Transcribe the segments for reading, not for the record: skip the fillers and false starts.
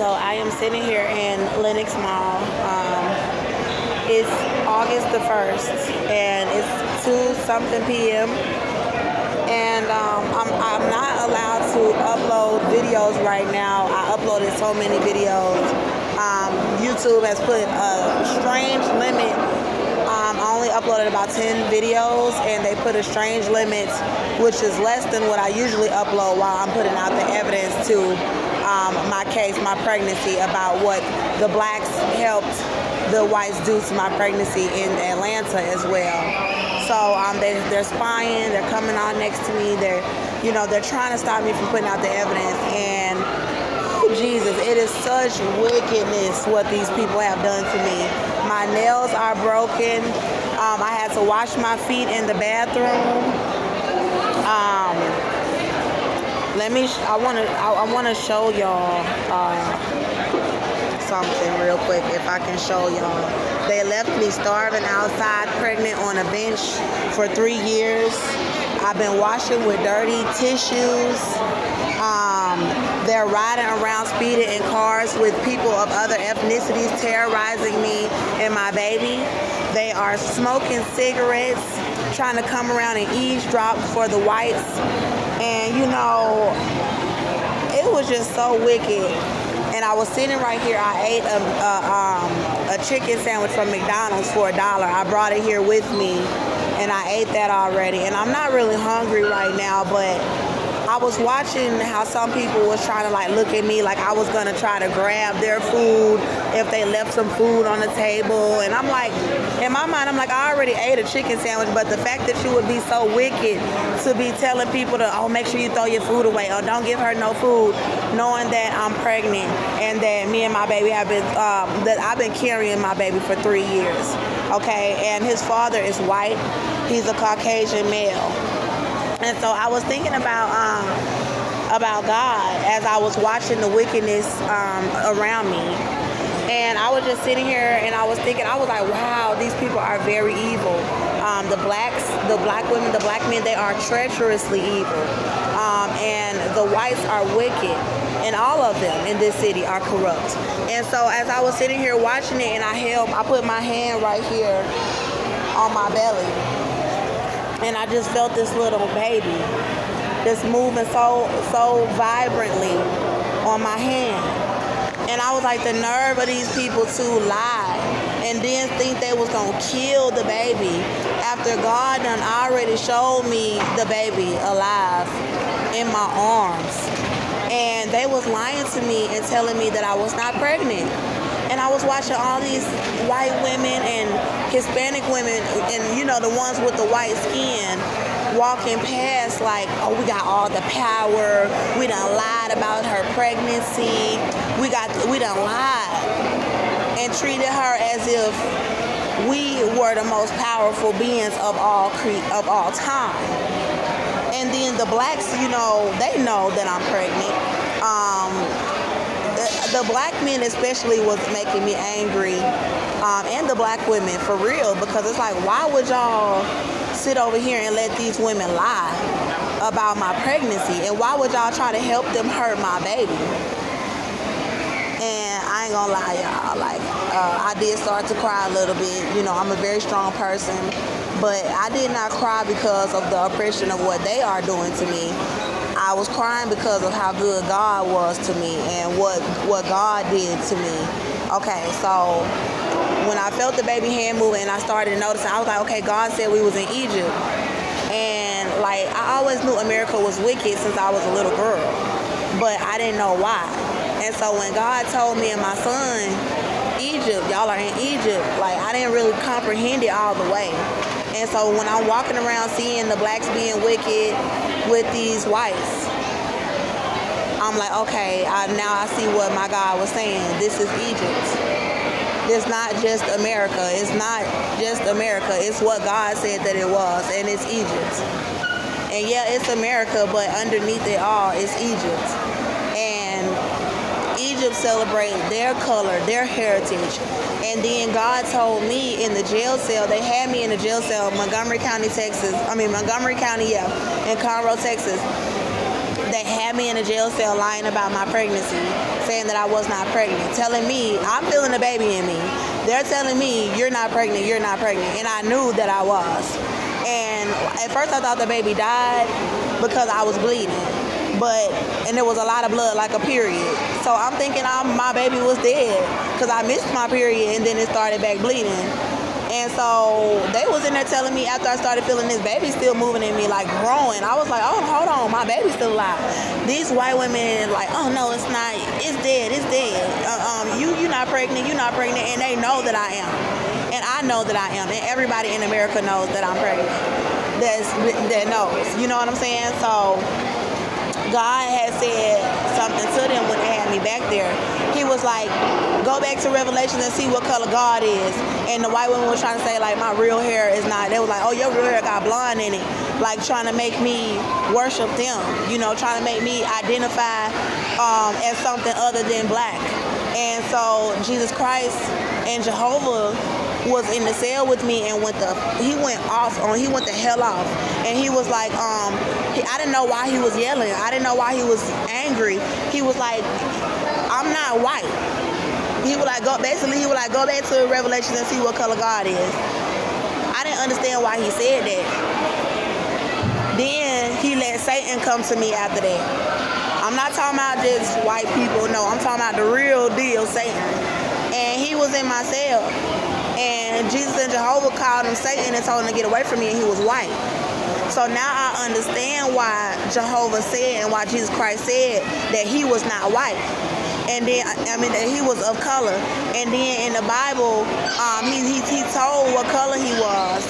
So I am sitting here in Lenox Mall. It's August the 1st, and it's 2 something p.m. And I'm not allowed to upload videos right now. I uploaded so many videos. YouTube has put a strange limit. I only uploaded about 10 videos, and they put a strange limit, which is less than what I usually upload while I'm putting out the evidence to my case, my pregnancy, about what the blacks helped the whites do to my pregnancy in Atlanta as well. So they're spying, they're coming on next to me, they're trying to stop me from putting out the evidence. And Jesus, it is such wickedness what these people have done to me. My nails are broken. I had to wash my feet in the bathroom. I want to show y'all something real quick, if I can show y'all. They left me starving outside, pregnant on a bench for 3 years. I've been washing with dirty tissues. They're riding around speeding in cars with people of other ethnicities, terrorizing me and my baby. They are smoking cigarettes, trying to come around and eavesdrop for the whites. And it was just so wicked. And I was sitting right here. I ate a chicken sandwich from McDonald's for $1. I brought it here with me, and I ate that already. And I'm not really hungry right now, but I was watching how some people was trying to look at me like I was gonna try to grab their food if they left some food on the table. And I'm like, in my mind, I'm like, I already ate a chicken sandwich, but the fact that you would be so wicked to be telling people to, make sure you throw your food away, or don't give her no food, knowing that I'm pregnant and that me and my baby have been, that I've been carrying my baby for 3 years, okay? And his father is white. He's a Caucasian male. And so I was thinking about God as I was watching the wickedness around me. And I was just sitting here and I was thinking, I was like, wow, these people are very evil. The blacks, the black women, the black men, they are treacherously evil. And the whites are wicked. And all of them in this city are corrupt. And so as I was sitting here watching it, and I put my hand right here on my belly. And I just felt this little baby just moving so vibrantly on my hand. And I was like, the nerve of these people to lie and then think they was going to kill the baby after God done already showed me the baby alive in my arms. And they was lying to me and telling me that I was not pregnant. And I was watching all these white women and Hispanic women and, the ones with the white skin walking past like, oh, we got all the power. We done lied about her pregnancy. We done lied and treated her as if we were the most powerful beings of all time. And then the blacks, they know that I'm pregnant. The black men especially was making me angry, and the black women, for real, because it's like, why would y'all sit over here and let these women lie about my pregnancy? And why would y'all try to help them hurt my baby? And I ain't gonna lie, y'all, I did start to cry a little bit. I'm a very strong person, but I did not cry because of the oppression of what they are doing to me. I was crying because of how good God was to me and what God did to me. Okay, so when I felt the baby hand moving and I started noticing, I was like, okay, God said we was in Egypt. And I always knew America was wicked since I was a little girl, but I didn't know why. And so when God told me and my son, Egypt, y'all are in Egypt, I didn't really comprehend it all the way. And so when I'm walking around seeing the blacks being wicked with these whites, I'm like, okay, now I see what my God was saying. This is Egypt. It's not just America. It's not just America. It's what God said that it was, and it's Egypt. And yeah, it's America, but underneath it all is Egypt. And Egypt celebrate their color, their heritage. And then God told me in the jail cell, they had me in the jail cell, Montgomery County, in Conroe, Texas. They had me in a jail cell lying about my pregnancy, saying that I was not pregnant, telling me I'm feeling a baby in me. They're telling me you're not pregnant, and I knew that I was. And at first I thought the baby died because I was bleeding, and there was a lot of blood, like a period. So I'm thinking my baby was dead because I missed my period and then it started back bleeding. And so they was in there telling me after I started feeling this baby still moving in me, like growing. I was like, oh, hold on, my baby's still alive. These white women like, oh no, it's not, it's dead. You're not pregnant, and they know that I am. And I know that I am, and everybody in America knows that I'm pregnant. That knows, you know what I'm saying? So God had said something to them when they had me back there. He was like, go back to Revelation and see what color God is. And the white woman was trying to say, like, my real hair is not. They was like, oh, your real hair got blonde in it. Like, trying to make me worship them, trying to make me identify as something other than black. And so Jesus Christ and Jehovah was in the cell with me and he went the hell off. And he was like, I didn't know why he was yelling. I didn't know why he was angry. He was like, I'm not white. He was like, go back to Revelation and see what color God is. I didn't understand why he said that. Then he let Satan come to me after that. I'm not talking about just white people, no, I'm talking about the real deal, Satan. And he was in my cell. And Jesus and Jehovah called him Satan and told him to get away from me, and he was white. So now I understand why Jehovah said and why Jesus Christ said that he was not white. And then, that he was of color. And then in the Bible, he told what color he was.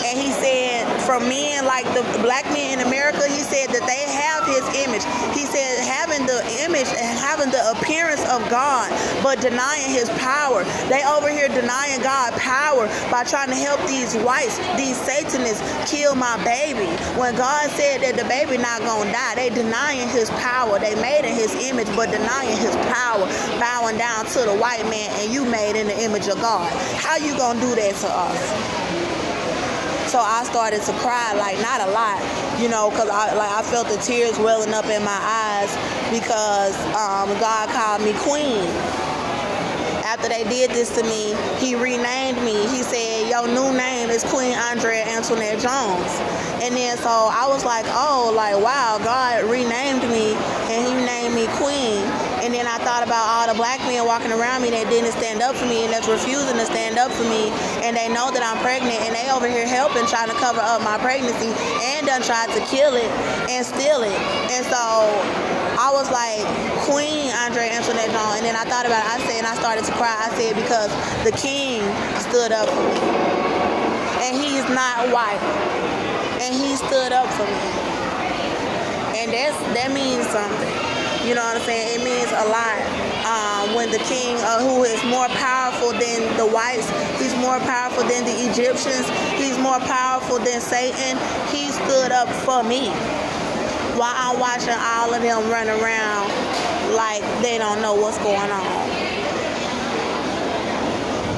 And he said, for men like the black men in America, he said that they have his image. He said having the image and having the appearance of God, but denying his power. They over here denying God power by trying to help these whites, these Satanists, kill my baby. When God said that the baby not gonna die, they denying his power. They made in his image, but denying his power, bowing down to the white man, and you made in the image of God. How you gonna do that to us? So I started to cry, like not a lot, because I felt the tears welling up in my eyes because God called me queen. After they did this to me, he renamed me. He said, your new name is Queen Andrea Antoinette Jones. And then so I was like, oh, like, wow, God renamed me and he named me queen. And then I thought about all the black men walking around me that didn't stand up for me and that's refusing to stand up for me. And they know that I'm pregnant and they over here helping, trying to cover up my pregnancy and done tried to kill it and steal it. And so I was like, Queen Andrea Antoinette Jones. And then I thought about it. I started to cry. I said, because the king stood up for me. And he's not white. And he stood up for me. And that means something. You know what I'm saying? It means a lot. When the king, who is more powerful than the whites, he's more powerful than the Egyptians, he's more powerful than Satan, he stood up for me. While I'm watching all of them run around like they don't know what's going on.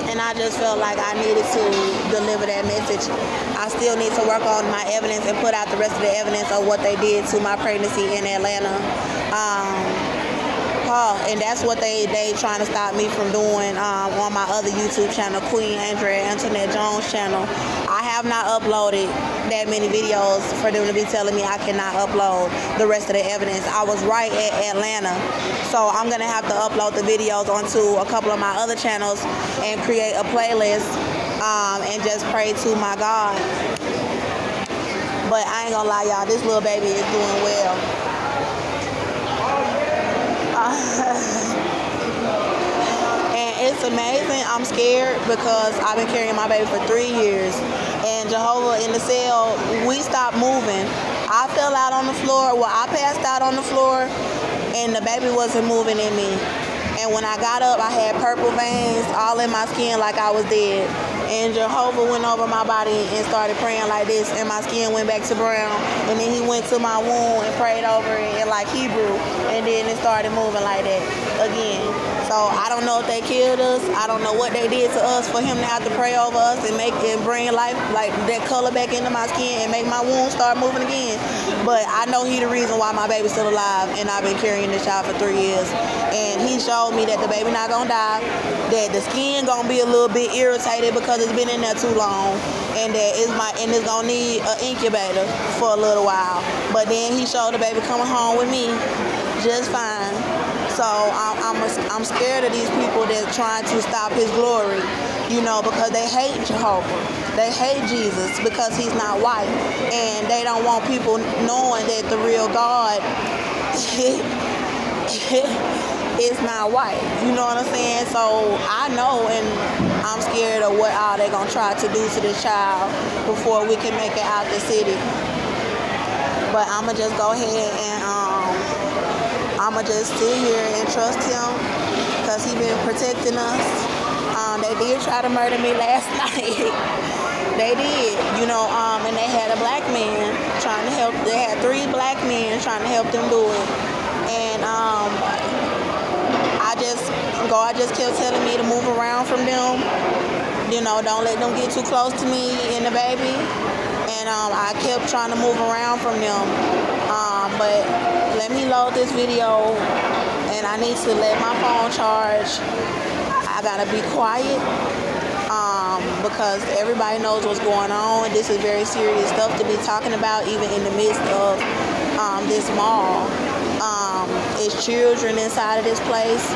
And I just felt like I needed to deliver that message. I still need to work on my evidence and put out the rest of the evidence of what they did to my pregnancy in Atlanta. And that's what they trying to stop me from doing on my other YouTube channel, Queen Andrea Antoinette Jones channel. I have not uploaded that many videos for them to be telling me I cannot upload the rest of the evidence. I was right at Atlanta. So I'm going to have to upload the videos onto a couple of my other channels and create a playlist and just pray to my God. But I ain't going to lie, y'all, this little baby is doing well. And it's amazing. I'm scared because I've been carrying my baby for 3 years. And Jehovah in the cell, we stopped moving. I fell out on the floor. Well, I passed out on the floor and the baby wasn't moving in me. And when I got up, I had purple veins all in my skin like I was dead. And Jehovah went over my body and started praying like this, and my skin went back to brown. And then he went to my wound and prayed over it in like Hebrew, and then it started moving like that again. So I don't know if they killed us. I don't know what they did to us for him to have to pray over us and bring life, like that color back into my skin and make my wounds start moving again. But I know he the reason why my baby's still alive, and I've been carrying this child for 3 years. And he showed me that the baby not gonna die, that the skin gonna be a little bit irritated because it's been in there too long, and that it's gonna need an incubator for a little while. But then he showed the baby coming home with me just fine. So I'm scared of these people that trying to stop his glory, because they hate Jehovah. They hate Jesus because he's not white, and they don't want people knowing that the real God is not white. You know what I'm saying? So I know, and I'm scared of what all they're gonna try to do to this child before we can make it out the city. But I'ma just go ahead and I'ma just sit here and trust him because he been protecting us. They did try to murder me last night. They did, and they had a black man trying to help. They had 3 black men trying to help them do it. And God just kept telling me to move around from them. Don't let them get too close to me and the baby. And I kept trying to move around from them. But let me load this video, and I need to let my phone charge. I gotta be quiet because everybody knows what's going on. This is very serious stuff to be talking about, even in the midst of this mall. It's children inside of this place.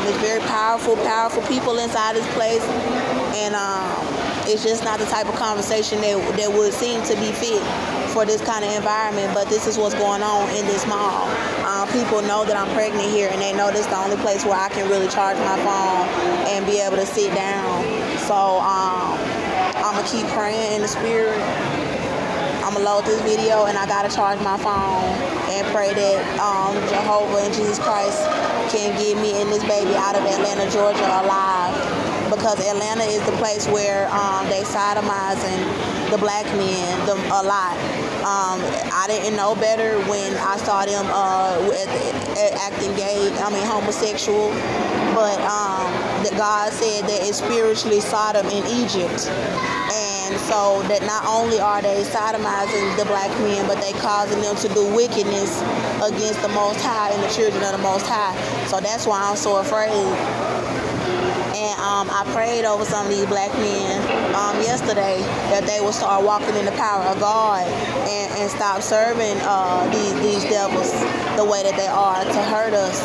It's very powerful people inside this place, and it's just not the type of conversation that would seem to be fit for this kind of environment. But this is what's going on in this mall. People know that I'm pregnant here, and they know this is the only place where I can really charge my phone and be able to sit down. So I'm gonna keep praying in the spirit. I'm gonna load this video, and I gotta charge my phone and pray that Jehovah and Jesus Christ can get me and this baby out of Atlanta, Georgia alive, because Atlanta is the place where they sodomizing the black men a lot. I didn't know better when I saw them acting homosexual, but that God said that it's spiritually Sodom in Egypt. And so that not only are they sodomizing the black men, but they causing them to do wickedness against the Most High and the children of the Most High. So that's why I'm so afraid. And I prayed over some of these black men yesterday that they would start walking in the power of God and stop serving these devils the way that they are to hurt us.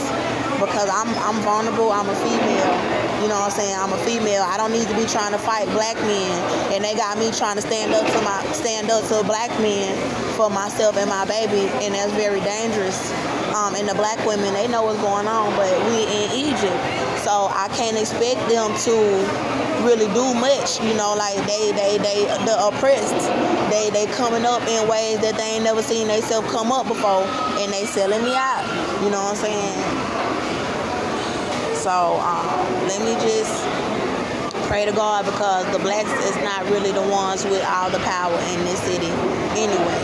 Because I'm vulnerable. I'm a female. You know what I'm saying? I'm a female. I don't need to be trying to fight black men, and they got me trying to stand up to black men for myself and my baby, and that's very dangerous. And the black women, they know what's going on, but we in Egypt, so I can't expect them to really do much. Like the oppressed, they coming up in ways that they ain't never seen themselves come up before, and they selling me out. You know what I'm saying? So let me just pray to God, because the blacks is not really the ones with all the power in this city anyway.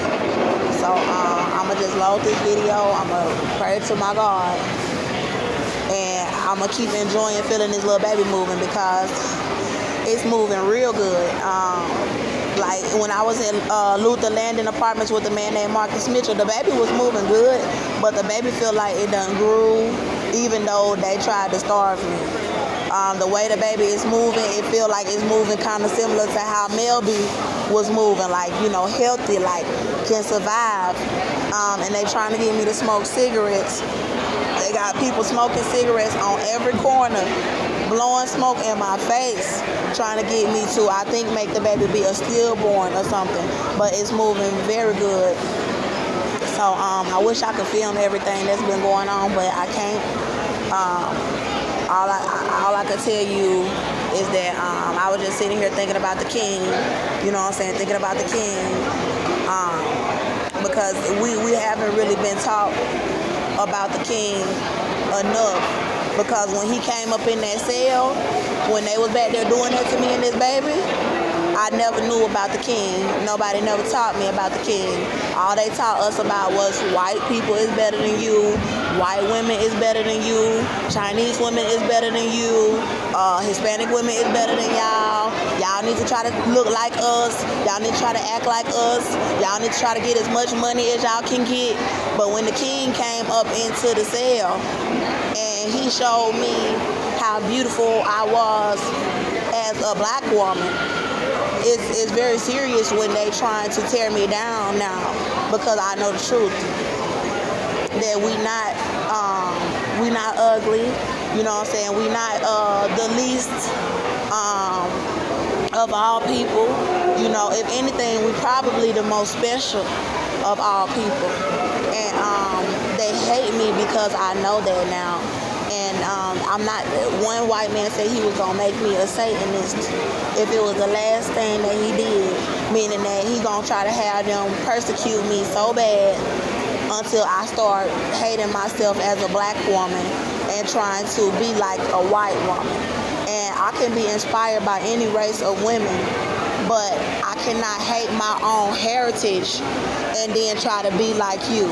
So I'm going to just load this video. I'm going to pray to my God. And I'm going to keep enjoying feeling this little baby moving, because it's moving real good. Like when I was in Luther Landing Apartments with a man named Marcus Mitchell, the baby was moving good, but the baby feel like it done grew, even though they tried to starve me. The way the baby is moving, it feel like it's moving kind of similar to how Melby was moving, like, healthy, like can survive. And they trying to get me to smoke cigarettes. They got people smoking cigarettes on every corner, blowing smoke in my face, trying to get me to, I think, make the baby be a stillborn or something. But it's moving very good. So I wish I could film everything that's been going on, but I can't. All I could tell you is that I was just sitting here thinking about the King. You know what I'm saying? Thinking about the King. Because we haven't really been taught about the King enough. Because when he came up in that cell, when they was back there doing that to me and this baby, I never knew about the king. Nobody never taught me about the king. All they taught us about was white people is better than you, white women is better than you, Chinese women is better than you, Hispanic women is better than y'all. Y'all need to try to look like us. Y'all need to try to act like us. Y'all need to try to get as much money as y'all can get. But when the king came up into the cell and he showed me how beautiful I was as a black woman, it's very serious when they trying to tear me down now, because I know the truth that we not ugly, you know what I'm saying? We not the least of all people. You know, if anything, we probably the most special of all people. And they hate me because I know that now. And I'm not. One white man said he was gonna make me a Satanist if it was the last thing that he did, meaning that he gonna try to have them persecute me so bad until I start hating myself as a black woman and trying to be like a white woman. And I can be inspired by any race of women, but I cannot hate my own heritage and then try to be like you.